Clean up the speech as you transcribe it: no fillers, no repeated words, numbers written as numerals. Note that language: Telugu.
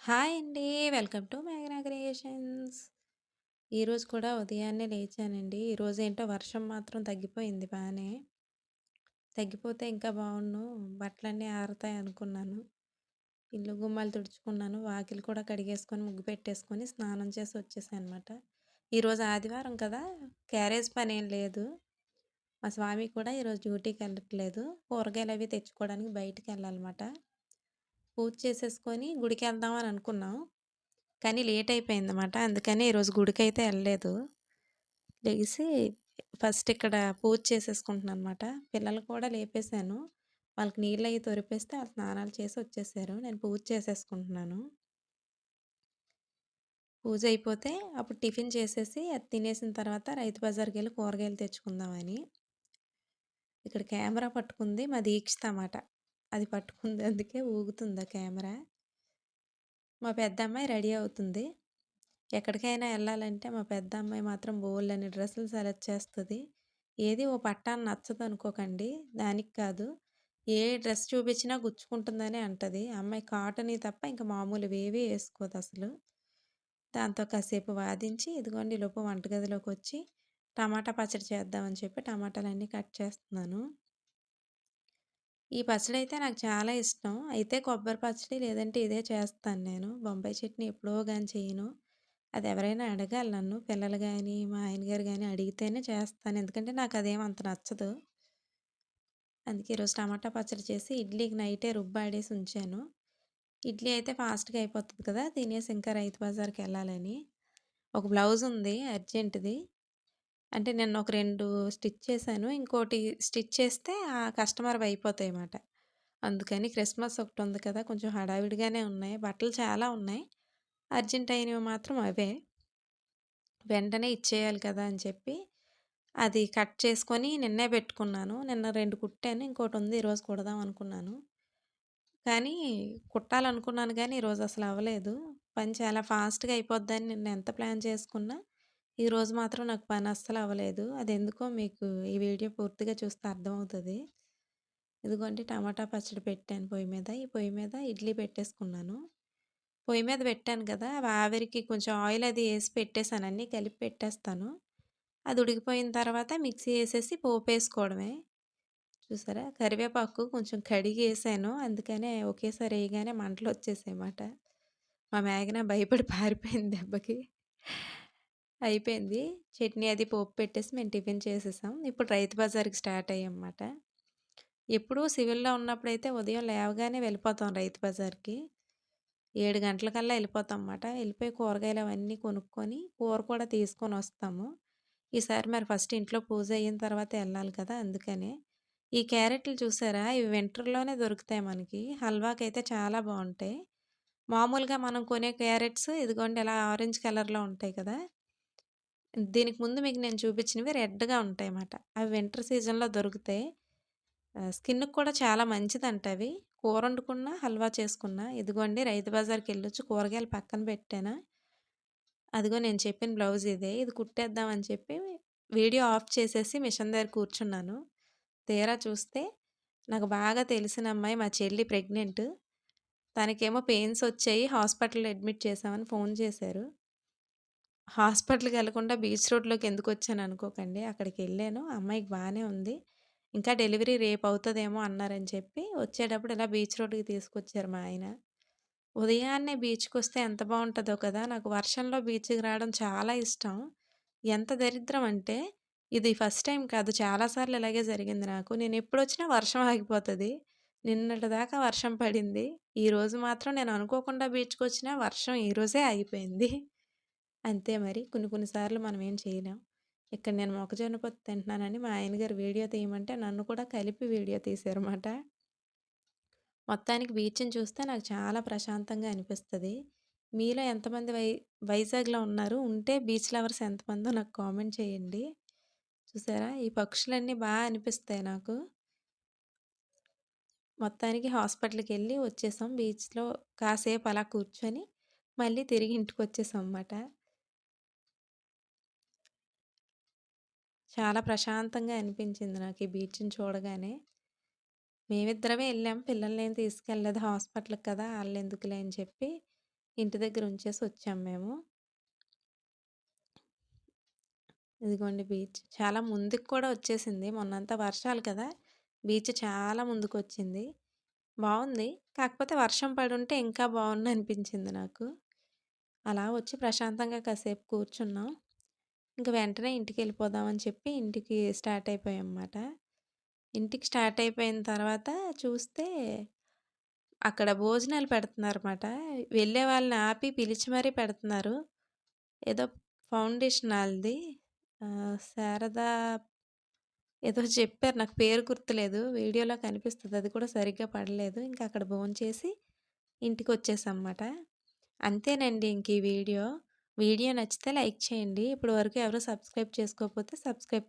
హాయ్ అండి. వెల్కమ్ టు మేఘనా క్రియేషన్స్. ఈరోజు కూడా ఉదయాన్నే లేచానండి. ఈరోజేంటో వర్షం మాత్రం తగ్గిపోయింది బానే. తగ్గిపోతే ఇంకా బావున్ను. బట్టలన్నీ ఆరతాయనుకున్నాను. ఇల్లు గుమ్మాలు తుడుచుకున్నాను. వాకిలి కూడా కడిగేసుకొని, ముగ్గు పెట్టేసుకొని, స్నానం చేసి వచ్చేసానమాట. ఈరోజు ఆదివారం కదా! క్యారేజ్ పనేం లేదు. మా స్వామి కూడా ఈరోజు డ్యూటీకెళ్ళట్లేదు. కూరగాయలవి తెచ్చుకోవడానికి బయటికెళ్ళాలమాట. పూజ చేసేసుకొని గుడికెళ్దామని అనుకున్నాం. కానీ లేట్ అయిపోయిందన్నమాట. అందుకని ఈరోజు గుడికైతే ఎళ్ళలేదు. లెగిసి ఫస్ట్ ఇక్కడ పూజ చేసేసుకుంటున్నానన్నమాట. పిల్లల్ని కూడా లేపేశాను. వాళ్ళకి నీళ్ళయి తొరిపేస్తే ఆళ్ళు స్నానాలు చేసి వచ్చేసారు. నేను పూజ చేసేసుకుంటున్నాను. పూజ అయిపోతే అప్పుడు టిఫిన్ చేసేసి అది తినేసిన తర్వాత రైతు బజార్‌కెళ్ళి కూరగాయలు తెచ్చుకుందామని. ఇక్కడ కెమెరా పట్టుకుంది మా దీక్షితమాట. అది పట్టుకుంది అందుకే ఊగుతుంది ఆ కెమెరా. మా పెద్దమ్మాయి రెడీ అవుతుంది. ఎక్కడికైనా ఎళ్ళాలంటే మా పెద్దమ్మాయి మాత్రం బోలెడన్ని డ్రెస్సులు సెలెక్ట్ చేస్తది. ఏది ఓ పట్టాన నచ్చదనుకోకండి. దానికి కాదు. ఏ డ్రెస్ చూపించినా గుచ్చుకుంటుందనే అంటది. ఆ అమ్మాయి కాటన్‌యి తప్ప ఇంక మామూలువేవి ఏసుకోదసలు. దాంతో కాసేపు వాదించి ఇదిగోండి ఈలోపు వంటగదిలోకొచ్చి టమాటా పచ్చడి చేద్దామని చెప్పి టమాటాలన్నీ కట్ చేస్తున్నాను. ఈ పచ్చడైతే నాకు చాలా ఇష్టం. అయితే కొబ్బరి పచ్చడి లేదంటే ఇదే చేస్తాను నేను. బొంబాయి చట్నీ ఎప్పుడో గాని చేయను. అది ఎవరైనా అడగాలి నన్ను. పిల్లలు గాని, మా ఆయన గారు గాని అడిగితేనే చేస్తాను. ఎందుకంటే నాకదేం అంత నచ్చదు. అందుకే ఈరోజు టమాటా పచ్చడి చేసి ఇడ్లీకి నైటే రుబ్బాడేసి ఉంచాను. ఇడ్లీ అయితే ఫాస్ట్‌గా అయిపోతది కదా! తినేసి ఇంకా రైతు బజార్‌కెళ్ళాలని. ఒక బ్లౌజ్ ఉంది అర్జెంట్‌ది. అంటే నిన్న ఒక 2 స్టిచ్ చేశాను. ఇంకోటి స్టిచ్ చేస్తే ఆ కస్టమర్‌వి అయిపోతాయన్నమాట. అందుకని క్రిస్మస్ ఒకటుంది కదా! కొంచెం హడావిడిగానే ఉన్నాయి. బట్టలు చాలా ఉన్నాయి. అర్జెంట్ అయినవి మాత్రం అవే. వెంటనే ఇచ్చేయాలి కదా! అని చెప్పి అది కట్ చేసుకొని నిన్నే పెట్టుకున్నాను. నిన్న 2 కుట్టాను. ఇంకోటుంది ఈరోజు కుడదాం అనుకున్నాను. కానీ కుట్టాలనుకున్నాను గానీ ఈరోజు అసలు అవ్వలేదు. పని చాలా ఫాస్ట్‌గా అయిపోద్దని నిన్న ఎంత ప్లాన్ చేసుకున్నా, ఈరోజు మాత్రం నాకు పని అస్సలు అవ్వలేదు. అదెందుకో మీకు ఈ వీడియో పూర్తిగా చూస్తే అర్థమవుతది. ఇదిగోండి టమాటా పచ్చడి పెట్టాను పొయ్యి మీద. ఈ పొయ్యి మీద ఇడ్లీ పెట్టేసుకున్నాను. పొయ్యి మీద పెట్టాను కదా! అవి ఆవిరికి కొంచెం ఆయిల్ అది ఏసి పెట్టేసాను. అన్నీ కలిపి పెట్టేస్తాను. అది ఉడికిపోయిన తర్వాత మిక్సీ ఏసేసి పోపేసుకోవడమే. చూసారా? కరివేపాకు కొంచెం కడిగేసాను. అందుకనే ఒకేసారి ఎయగానే మంటలొచ్చేసాయన్నమాట. మా మేఘన భయపడి పారిపోయింది దెబ్బకి. అయిపోయింది. చట్నీ అది పోపు పెట్టేసి మేము టిఫిన్ చేసేసాం. ఇప్పుడు రైతు బజార్‌కి స్టార్ట్ అయ్యామన్నమాట. ఎప్పుడూ సివిల్‌లో ఉన్నప్పుడైతే ఉదయం లేవగానే వెళ్ళిపోతాం రైతు బజార్‌కి. 7 గంటలకల్లా ఎళ్ళిపోతాంమాట. ఎళ్ళిపోయి కూరగాయలు అవన్నీ కొనుక్కొని, కూర కూడా తీసుకొనొస్తాము. ఈసారి మరి ఫస్ట్ ఇంట్లో పూజ అయిన తర్వాత ఎళ్ళాలి కదా! అందుకనే. ఈ క్యారెట్లు చూసారా? ఇవి వింటర్‌లోనే దొరుకుతాయి మనకి. హల్వాకైతే చాలా బావుంటాయి. మామూలుగా మనం కొనే క్యారెట్స్ ఇదిగోండి ఇలా ఆరెంజ్ కలర్‌లో ఉంటాయి కదా! దీనికి ముందు మీకు నేను చూపించినవి రెడ్‌గా ఉంటాయన్నమాట. అవి వింటర్ సీజన్‌లో దొరుకుతాయి. స్కిన్‌కి కూడా చాలా మంచిదంట అవి. కూరొండుకున్నా, హల్వా చేసుకున్నా. ఇదిగోండి రైతు బజార్‌కెళ్ళొచ్చి కూరగాయలు పక్కన పెట్టానా, అదిగో నేను చెప్పిన బ్లౌజ్ ఇదే. ఇది కుట్టేద్దాం అని చెప్పి వీడియో ఆఫ్ చేసేసి మిషన్ దగ్గర కూర్చున్నాను. తీరా చూస్తే నాకు బాగా తెలిసిన అమ్మాయి మా చెల్లి ప్రెగ్నెంట్. తనకేమో పెయిన్స్ వచ్చాయి. హాస్పిటల్‌లో అడ్మిట్ చేశామని ఫోన్ చేశారు. హాస్పిటల్‌కెళ్ళకుండా బీచ్ రోడ్‌లోకి ఎందుకొచ్చాననుకోకండి. అక్కడికెళ్ళాను. అమ్మాయికి బానే ఉంది. ఇంకా డెలివరీ రేపవుతదేమో అన్నారని చెప్పి, వచ్చేటప్పుడు ఇలా బీచ్ రోడ్డుకి తీసుకొచ్చారు మా ఆయన. ఉదయాన్నే బీచ్‌కొస్తే ఎంత బావుంటదో కదా! నాకు వర్షంలో బీచ్‌కి రావడం చాలా ఇష్టం. ఎంత దరిద్రం అంటే, ఇది ఫస్ట్ టైమ్ కాదు. చాలా సార్లు ఇలాగే జరిగింది నాకు. నేనెప్పుడొచ్చినా వర్షం ఆగిపోతది. నిన్నటి దాకా వర్షం పడింది. ఈరోజు మాత్రం నేను అనుకోకుండా బీచ్‌కొచ్చినా వర్షం ఈరోజే ఆగిపోయింది. అంతే మరి. కొన్ని కొన్ని సార్లు మనం ఏం చేయలేం. ఇక్కడ నేను మొక్కజొన్న పొత్తు తింటున్నానని మా ఆయన గారు వీడియో తీయమంటే నన్ను కూడా కలిపి వీడియో తీశారన్నమాట. మొత్తానికి బీచ్‌ని చూస్తే నాకు చాలా ప్రశాంతంగా అనిపిస్తది. మీలో ఎంతమంది వైజాగ్‌లో ఉన్నారు? ఉంటే బీచ్ లవర్స్ ఎంతమందో నాకు కామెంట్ చేయండి. చూసారా? ఈ పక్షులన్నీ అనిపిస్తాయి నాకు. మొత్తానికి హాస్పిటల్‌కెళ్ళి వచ్చేసాం. బీచ్‌లో కాసేపు అలా కూర్చొని మళ్ళీ తిరిగి ఇంటికొచ్చేసాం మాట. చాలా ప్రశాంతంగా అనిపించింది నాకు ఈ బీచ్‌ని చూడగానే. మేమిద్దరమే ఎళ్ళాం. పిల్లల్నేం తీసుకెళ్ళలేదు హాస్పిటల్‌కి కదా! ఆళ్ళెందుకులే అని చెప్పి ఇంటి దగ్గర ఉంచేసి వచ్చాం మేము. ఇదిగోండి బీచ్. చాలా ముందుకు కూడా వచ్చేసింది. మొన్నంతా వర్షాలు కదా! బీచ్ చాలా ముందుకొచ్చింది. బావుంది. కాకపోతే వర్షం పడుంటే ఇంకా బావుండనిపించింది నాకు. అలా వచ్చి ప్రశాంతంగా కాసేపు కూర్చున్నాం. ఇంక వెంటనే ఇంటికెళ్ళిపోదామని చెప్పి ఇంటికి స్టార్ట్ అయిపోయామన్నమాట. ఇంటికి స్టార్ట్ అయిపోయిన తర్వాత చూస్తే అక్కడ భోజనాలు పెడుతున్నారన్నమాట. వెళ్ళే వాళ్ళని ఆపి పిలిచి మరీ పెడుతున్నారు. ఏదో ఫౌండేషన్ ఆళ్ళది. శారదా ఏదో చెప్పారు. నాకు పేరు గుర్తులేదు. వీడియోలో కనిపిస్తది. అది కూడా సరిగ్గా పడలేదు. ఇంక అక్కడ భోంచేసి ఇంటికొచ్చేసామన్నమాట. అంతేనండి ఇంక ఈ వీడియో. వీడియో నచ్చితే లైక్ చేయండి. ఇప్పటి వరకు ఎవరు సబ్స్క్రైబ్ చేసుకోకపోతే సబ్స్క్రైబ్